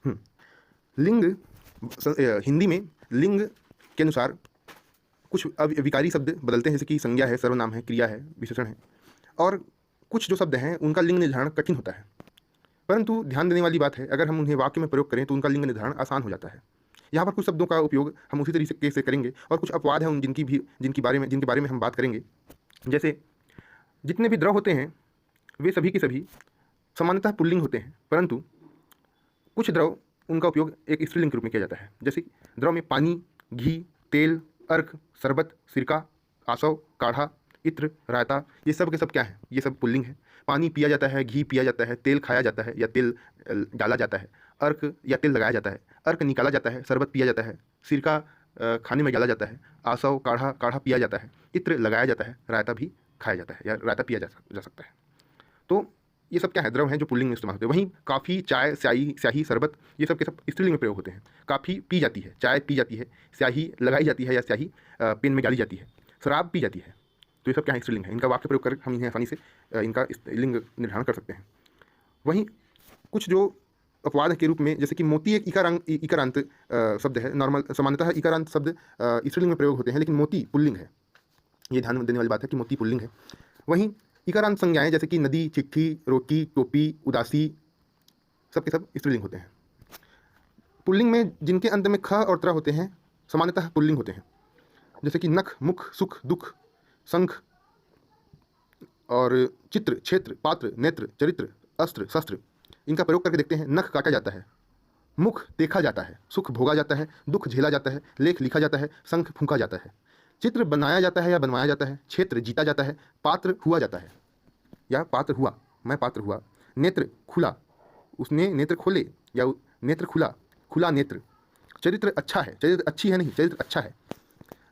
हम्म, लिंग हिंदी में लिंग के अनुसार कुछ विकारी शब्द बदलते हैं, जैसे कि संज्ञा है, सर्वनाम है, क्रिया है, विशेषण है। और कुछ जो शब्द हैं उनका लिंग निर्धारण कठिन होता है, परंतु ध्यान देने वाली बात है, अगर हम उन्हें वाक्य में प्रयोग करें तो उनका लिंग निर्धारण आसान हो जाता है। यहाँ पर कुछ शब्दों का उपयोग हम उसी तरीके से करेंगे, और कुछ अपवाद हैं उन जिनके बारे में हम बात करेंगे। जैसे जितने भी द्रव होते हैं वे सभी के सभी सामान्यतः पुल्लिंग होते हैं, परंतु कुछ द्रव उनका उपयोग एक स्त्रीलिंग के रूप में किया जाता है। जैसे द्रव में पानी, घी, तेल, अर्क, शरबत, सिरका, आसव, काढ़ा, इत्र, रायता, ये सब के सब क्या है? ये सब पुल्लिंग है। पानी पिया जाता है, घी पिया जाता है, तेल खाया जाता है या तेल डाला जाता है, अर्क या तेल लगाया जाता है, अर्क निकाला जाता है, शरबत पिया जाता है, सिरका खाने में डाला जाता है, आसव काढ़ा काढ़ा पिया जाता है, इत्र लगाया जाता है, रायता भी खाया जाता है या रायता पिया जा सकता है। तो ये सब क्या है? द्रव हैं जो पुल्लिंग में इस्तेमाल होते हैं। वहीं काफ़ी, चाय, स्याही स्याही, शरबत, ये सब के सब स्त्रीलिंग में प्रयोग होते हैं। काफ़ी पी जाती है, चाय पी जाती है, स्याही लगाई जाती है या स्याही पेन में डाली जाती है, शराब पी जाती है। तो ये सब क्या है? स्त्रीलिंग है। इनका वाक्य प्रयोग कर हम इन्हें आसानी से इनका लिंग निर्धारण कर सकते हैं। वहीं कुछ जो अपवाद के रूप में, जैसे कि मोती एक इकारांत शब्द है। नॉर्मल सामान्यतः इकारांत शब्द स्त्रीलिंग में प्रयोग होते हैं, लेकिन मोती पुल्लिंग है। ये ध्यान देने वाली बात है कि मोती पुल्लिंग है। वहीं इकारांत संज्ञाएं जैसे कि नदी, चिट्ठी, रोटी, टोपी, उदासी, सब के सब स्त्रीलिंग होते हैं। पुल्लिंग में जिनके अंत में ख और त्र होते हैं सामान्यतः पुल्लिंग होते हैं। जैसे कि नख, मुख, सुख, दुख, शंख और चित्र, क्षेत्र, पात्र, नेत्र, चरित्र, अस्त्र, शस्त्र। इनका प्रयोग करके देखते हैं। नख काटा जाता है, मुख देखा जाता है, सुख भोगा जाता है, दुख झेला जाता है, लेख लिखा जाता है, शंख फूंका जाता है, चित्र बनाया जाता है या बनवाया जाता है, क्षेत्र जीता जाता है, पात्र हुआ जाता है या पात्र हुआ, मैं पात्र हुआ, नेत्र खुला, उसने नेत्र खोले या नेत्र खुला, खुला नेत्र, चरित्र अच्छा है, चरित्र अच्छी है नहीं, चरित्र अच्छा है।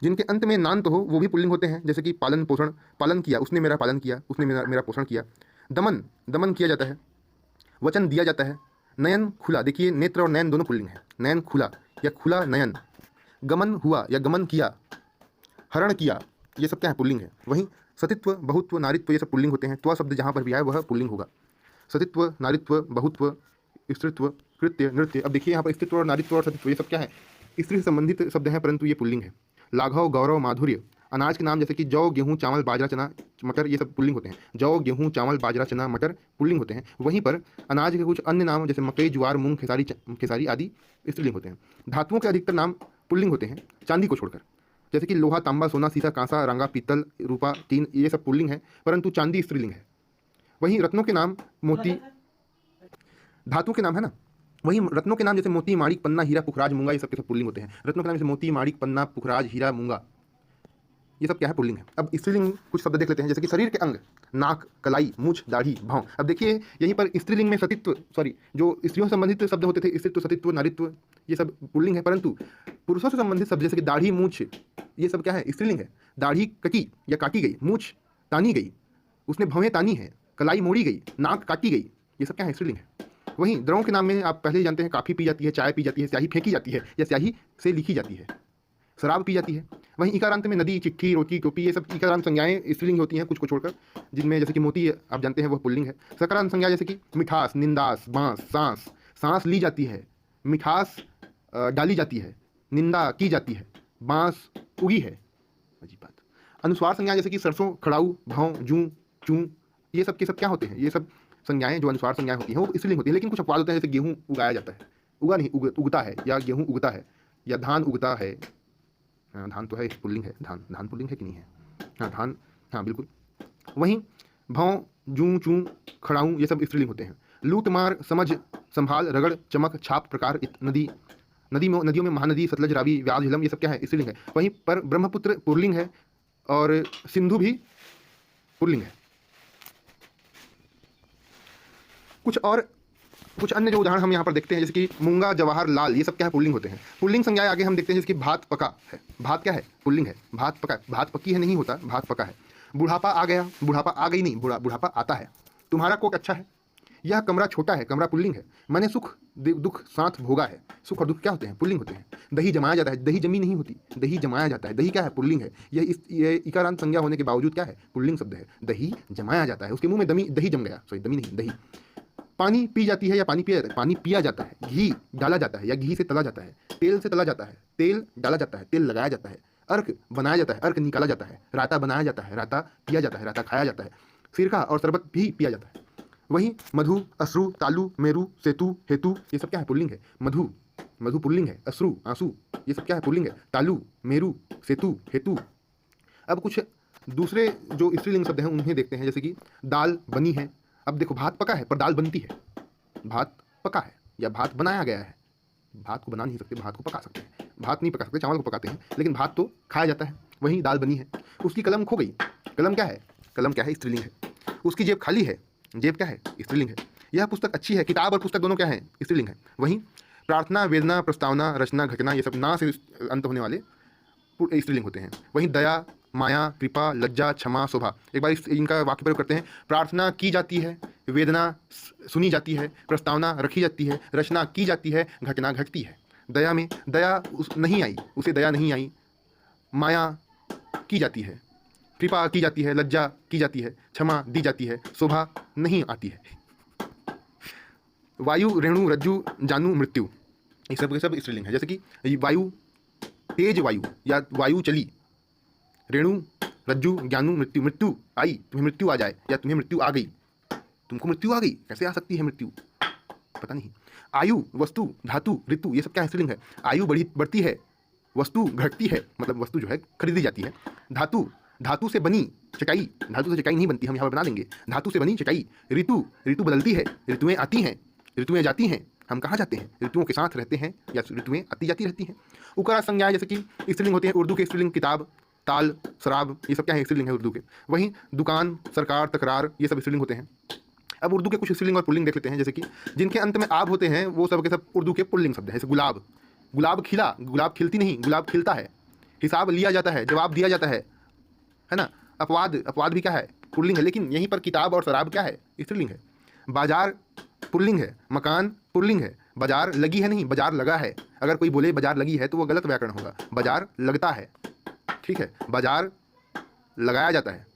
जिनके अंत में नान तो हो वो भी पुल्लिंग होते हैं, जैसे कि पालन पोषण, पालन किया, उसने मेरा पालन किया, उसने मेरा पोषण किया। दमन, दमन किया जाता है, वचन दिया जाता है। नयन खुला, देखिए नेत्र और नयन दोनों पुल्लिंग है। नयन खुला या खुला नयन। गमन हुआ या गमन किया, हरण किया, ये सब क्या है? पुल्लिंग है। वहीं सतित्व, बहुत्व, नारित्व, ये सब पुल्लिंग होते हैं। त्व शब्द जहाँ पर भी आए वह पुल्लिंग होगा। सतित्व, नारित्व, बहुत्व, स्त्रीत्व, कृत्य, नृत्य। अब देखिए यहाँ पर स्त्रीत्व और नारित्व और सतित्व ये सब क्या है? स्त्री से संबंधित शब्द हैं, परंतु ये पुल्लिंग है। लाघव, गौरव, माधुर्य, अनाज के नाम जैसे कि जौ, गेहूँ, चावल, बाजरा, चना, मटर, ये सब पुल्लिंग होते हैं। जौ, गेहूँ, चावल, बाजरा, चना, मटर पुल्लिंग होते हैं। वहीं पर अनाज के कुछ अन्य नाम जैसे मकई, ज्वार, मूंग, खेसारी आदि स्त्रीलिंग होते हैं। धातुओं के अधिकतर नाम पुल्लिंग होते हैं, चांदी को छोड़कर। जैसे कि लोहा, तांबा, सोना, सीसा, कांसा, रंगा, पीतल, रूपा, टीन, ये सब पुल्लिंग है, परंतु चांदी स्त्रीलिंग है। वहीं रत्नों के नाम मोती, धातु के नाम है ना, वहीं रत्नों के नाम जैसे मोती, माणिक, पन्ना, हीरा, पुखराज, मूंगा, ये सब के सब पुल्लिंग होते हैं। रत्नों के नाम जैसे मोती, माणिक, पन्ना, पुखराज, हीरा, मूंगा, ये सब क्या है? पुल्लिंग है। अब स्त्रीलिंग कुछ शब्द देख लेते हैं, जैसे कि शरीर के अंग, नाक, कलाई, मूछ, दाढ़ी, भाव। अब देखिए यहीं पर स्त्रीलिंग में सतित्व, सॉरी, जो स्त्रियों से संबंधित शब्द होते थे, स्त्रीत्व, सतित्व, नारित्व, ये सब पुल्लिंग है, परंतु पुरुषों से संबंधित शब्द जैसे कि दाढ़ी, मूछ, ये सब क्या है? स्त्रीलिंग है। दाढ़ी कटी या काटी गई, मूछ तानी गई, उसने भवें तानी है, कलाई मोड़ी गई, नाक काटी गई, ये सब क्या है? स्त्रीलिंग है। वहीं द्रवों के नाम में आप पहले ही जानते हैं, काफ़ी पी जाती है, चाय पी जाती है, स्याही फेंकी जाती है या स्याही से लिखी जाती है, शराब पी जाती है। वहीं इकारांत में नदी, चिट्ठी, रोटी, टोपी, ये सब इकारांत संज्ञाएं स्त्रीलिंग होती हैं, कुछ को छोड़कर, जिनमें जैसे कि मोती आप जानते हैं वह पुल्लिंग है। सकारांत संज्ञा जैसे कि मिठास, निंदास, बांस, सांस, सांस ली जाती है, मिठास डाली जाती है, निंदा की जाती है, बांस उगी है, अजीब बात। अनुस्वार संज्ञा जैसे कि सरसों, खड़ाऊ, भाव, जूं, चूं, ये सब के सब क्या होते हैं? ये सब संज्ञाएं जो अनुस्वार संज्ञाएं होती हैं वो स्त्रीलिंग होती है। लेकिन कुछ अपवाद होते हैं, जैसे गेहूँ उगाया जाता है, उगा नहीं, उगता है, या गेहूँ उगता है, या धान उगता है। धान तो है, पुल्लिंग है, धान, धान पुल्लिंग है कि नहीं है? हाँ, धान, हाँ बिल्कुल। वहीं भाव, जूं, चूं, खड़ाऊं, ये सब स्त्रीलिंग होते हैं। लूट, मार, समझ, संभाल, रगड़, चमक, छाप, प्रकार, नदी, नदियों में महानदी, सतलज, रावी, व्यास, झेलम, ये सब क्या है? स्त्रीलिंग है। वहीं पर ब्रह्मपुत्र पुल्लिंग है और सिंधु भी पुल्लिंग है। कुछ अन्य जो उदाहरण हम यहाँ पर देखते हैं, जैसे कि मूंगा, जवाहर लाल, ये सब क्या है? पुल्लिंग होते हैं। पुल्लिंग संज्ञाएं आगे हम देखते हैं, जैसे कि भात पका है, भात क्या है? पुल्लिंग है। भात पका, भात पकी है नहीं होता, भात पका है। बुढ़ापा आ गया, बुढ़ापा आ गई नहीं, बुढ़ापा आता है। तुम्हारा कोक अच्छा है, यह कमरा छोटा है, कमरा पुल्लिंग है। मैंने सुख दुख साथ भोगा है, सुख और दुख क्या होते हैं? पुल्लिंग होते हैं। दही जमाया जाता है, दही जमी नहीं होती, दही जमाया जाता है, दही क्या है? पुल्लिंग है। ये इकारांत संज्ञा होने के बावजूद क्या है? पुल्लिंग शब्द है। दही जमाया जाता है, उसके मुंह में दही जम गया, सॉरी दमी नहीं, दही। पानी पी जाती है या पानी पिया जाता है, घी डाला जाता है या घी से तला जाता है, तेल से तला जाता है, तेल डाला जाता है, तेल लगाया जाता है, अर्क बनाया जाता है, अर्क निकाला जाता है, राता बनाया जाता है, राता पिया जाता है, राता खाया जाता है, सिरका और शरबत भी पिया जाता है। वहीं मधु, अश्रु, तालु, मेरु, सेतु, हेतु, ये सब क्या है? पुल्लिंग है। मधु, मधु पुल्लिंग है। अश्रु, आंसू, ये सब क्या है? पुल्लिंग है। तालु, मेरु, सेतु, हेतु। अब कुछ दूसरे जो स्त्रीलिंग शब्द हैं उन्हें देखते हैं, जैसे कि दाल बनी है। अब देखो भात पका है पर दाल बनती है। भात पका है या भात बनाया गया है। भात को बना नहीं सकते, भात को पका सकते हैं। भात नहीं पका सकते, चावल को पकाते हैं, लेकिन भात तो खाया जाता है। वहीं दाल बनी है, उसकी कलम खो गई। कलम क्या है? कलम क्या है? स्त्रीलिंग है। उसकी जेब खाली है। जेब क्या है? स्त्रीलिंग है। यह पुस्तक अच्छी है। किताब और पुस्तक दोनों क्या है? स्त्रीलिंग है। वहीं प्रार्थना, वेदना, प्रस्तावना, रचना, घटना, ये सब ना से अंत होने वाले स्त्रीलिंग होते हैं। वहीं दया, माया, कृपा, लज्जा, क्षमा, शोभा। एक बार इनका वाक्य प्रयोग करते हैं। प्रार्थना की जाती है, वेदना सुनी जाती है, प्रस्तावना रखी जाती है, रचना की जाती है, घटना घटती है। दया में दया नहीं आई, उसे दया नहीं आई। माया की जाती है, कृपा की जाती है, लज्जा की जाती है, क्षमा दी जाती है, शोभा नहीं आती है। वायु, रेणु, रज्जु, जानू, मृत्यु, ये सब के सब स्त्रीलिंग है। जैसे कि वायु, तेज वायु या वायु चली। रेणु, रज्जु, ज्ञानू, मृत्यु, मृत्यु आई, तुम्हें मृत्यु आ जाए या तुम्हें मृत्यु आ गई। तुमको मृत्यु आ गई, कैसे आ सकती है मृत्यु? पता नहीं। आयु, वस्तु, धातु, ऋतु, ये सब क्या है? स्त्रीलिंग है। आयु बढ़ती है, वस्तु घटती है, मतलब वस्तु जो है खरीदी जाती है। धातु, धातु से बनी चटाई, धातु से चटाई नहीं बनती, हम यहाँ पर बना देंगे। धातु से बनी चटाई। ऋतु, ऋतु बदलती है, ऋतुएं आती हैं, ऋतुएं जाती हैं। हम कहाँ जाते हैं? ऋतुओं के साथ रहते हैं या ऋतुएं आती जाती रहती हैं। उकार संज्ञाएं जैसे कि स्त्रीलिंग होते हैं। उर्दू के स्त्रीलिंग किताब, ताल, शराब, ये सब क्या है? स्त्रीलिंग है उर्दू के। वहीं दुकान, सरकार, तकरार, ये सब स्त्रीलिंग होते हैं। अब उर्दू के कुछ स्त्रीलिंग और पुल्लिंग देख लेते हैं, जैसे कि जिनके अंत में आब होते हैं वो सब के सब उर्दू के पुल्लिंग शब्द हैं। जैसे गुलाब, गुलाब खिला, गुलाब खिलती नहीं, गुलाब खिलता है। हिसाब लिया जाता है, जवाब दिया जाता है ना। अपवाद, अपवाद भी क्या है? पुल्लिंग है। लेकिन यहीं पर किताब और शराब क्या है? स्त्रीलिंग है। बाजार पुल्लिंग है। मकान पुल्लिंग है। बाजार लगी है नहीं, बाजार लगा है। अगर कोई बोले बाजार लगी है तो वो गलत व्याकरण होगा। बाजार लगता है, ठीक है। बाजार लगाया जाता है,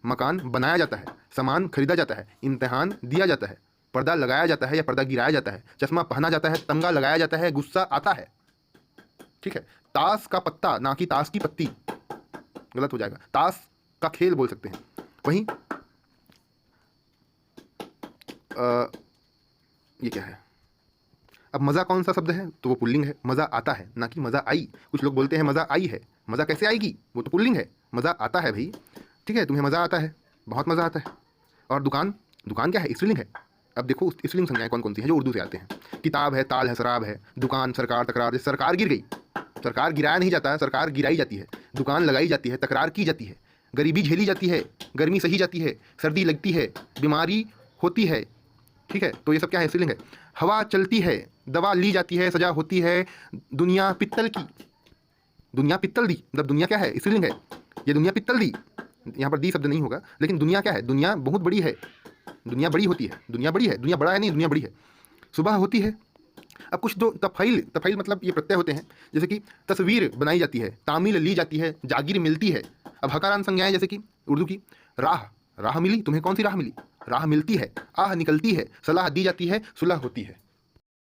मकान बनाया जाता है, सामान खरीदा जाता है, इम्तिहान दिया जाता है, पर्दा लगाया जाता है या पर्दा गिराया जाता है, चश्मा पहना जाता है, तमगा लगाया जाता है, गुस्सा आता है, ठीक है। ताश का पत्ता ना कि ताश की पत्ती, गलत हो जाएगा। ताश का खेल बोल सकते हैं। वहीं ये क्या है? अब मज़ा कौन सा शब्द है? तो वो पुल्लिंग है। मज़ा आता है ना कि मज़ा आई। कुछ लोग बोलते हैं मज़ा आई है, मज़ा कैसे आएगी? वो तो पुल्लिंग है। मज़ा आता है भाई, ठीक है, तुम्हें मज़ा आता है, बहुत मज़ा आता है। और दुकान, दुकान क्या है? स्त्रीलिंग है। अब देखो स्त्रीलिंग संज्ञाएं कौन कौन सी हैं जो उर्दू से आते हैं। किताब है, ताल है, शराब है, दुकान, सरकार, तकरार। जैसे सरकार गिर गई, सरकार गिराया नहीं जाता है, सरकार गिराई जाती है। दुकान लगाई जाती है, तकरार की जाती है। गरीबी झेली जाती है, गर्मी सही जाती है, सर्दी लगती है, बीमारी होती है, ठीक है। तो ये सब क्या है? स्त्रीलिंग है। हवा चलती है, दवा ली जाती है, सजा होती है। दुनिया पित्तल की, दुनिया पित्तल दी, मतलब दुनिया क्या है? स्त्रीलिंग है। ये दुनिया पित्तल दी, यहाँ पर दी शब्द नहीं होगा, लेकिन दुनिया क्या है? दुनिया बहुत बड़ी है, दुनिया बड़ी होती है, दुनिया बड़ी है, दुनिया बड़ा है नहीं, दुनिया बड़ी है। सुबह होती है। अब कुछ दो तफ़ैल, तफ़ैल मतलब ये प्रत्यय होते हैं, जैसे कि तस्वीर बनाई जाती है, तामील ली जाती है, जागीर मिलती है। अब हकारान संज्ञाएं जैसे कि उर्दू की राह, राह मिली, तुम्हें कौन सी राह मिली? राह मिलती है, आह निकलती है, सलाह दी जाती है, सुलह होती है।